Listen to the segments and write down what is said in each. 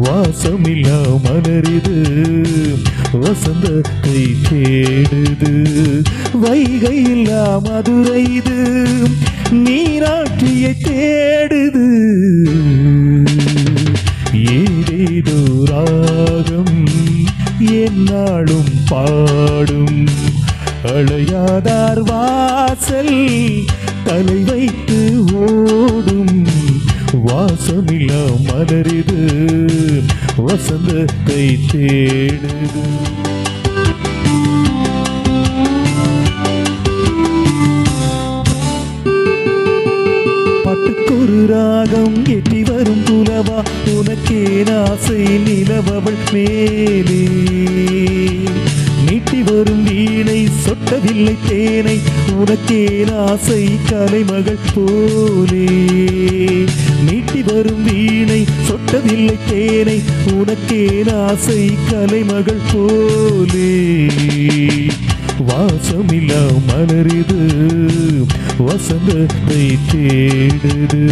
வாசமில்லா மலரிது வசந்தத்தை தேடுது. வைகையில்லா மதுரை இது நீராற்றியை தேடுது. ஏதேதோ ராகம் என்னாலும் பாடும். அழையாதார் வாசல் தலை வைத்து ஓடும். வாசமில்லா மலரிது வசந்தத்தை தேடுது. பட்டுக்கொரு ராகம் எட்டி வரும் புலவா உனக்கே ஆசை நிலவவள் மேலே. மீட்டி வரும் வீணை சொட்டவில்லை தேனை உனக்கே ஆசை கலைமகள் போலே. மீட்டி வரும் வீணை சொட்டவில்லை தேனை உனக்கே ஆசை கலைமகள் போலே. வாசமில்லா மலரிது வசந்தத்தை தேடுது.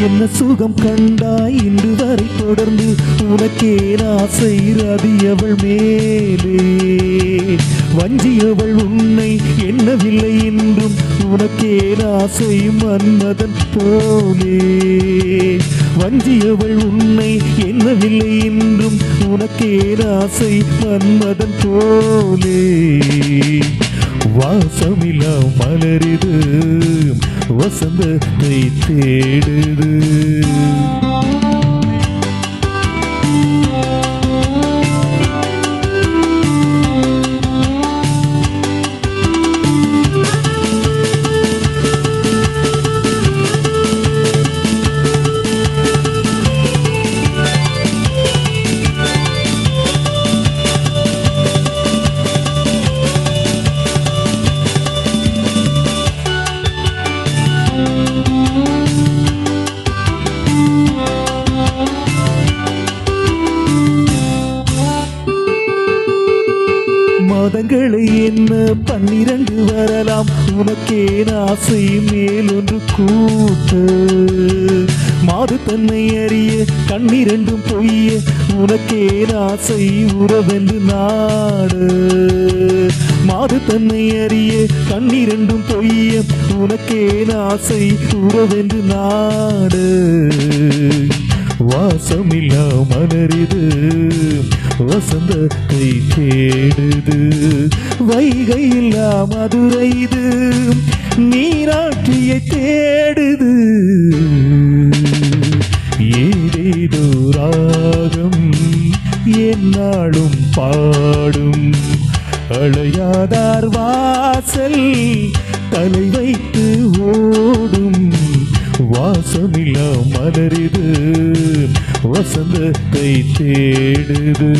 என்ன சுகம் கண்டாய் இன்று வரை தொடர்ந்து உனக்கே ஆசை ரதியவள் மேலே. வஞ்சியவள் உன்னை எண்ணவில்லை என்றும் உனக்கே ஆசை மன்மதன் போலே. வஞ்சியவள் உன்னை எண்ணவில்லை என்றும் உனக்கே ஆசை மன்மதன் போலே. வாசமில்லா மலரிது வசந்தத்தை தேடுது. மாதங்களை என்ன 12 வரலாம் உனக்கே ஆசை மேலொன்று கூட்டு. மாது தன்னை அறிய கண்ணிரண்டும் பொய்ய உனக்கே ஆசை உறவென்று நாடு. மாது தன்னை அறிய கண்ணிரண்டும் பொய்ய உனக்கே ஆசை உறவென்று நாடு. வாசமில்லா மலரிது வசந்தத்தை தேடுது. வைகையில்லா மதுரை இது நீராற்றியை தேடுது. ஏதேதோ ராகம் என்னாலும் பாடும். அழையாதார் வாசல் தலை வைத்து ஓடும். வாசமில்லா மலரிது வசந்தத்தை தேடுது.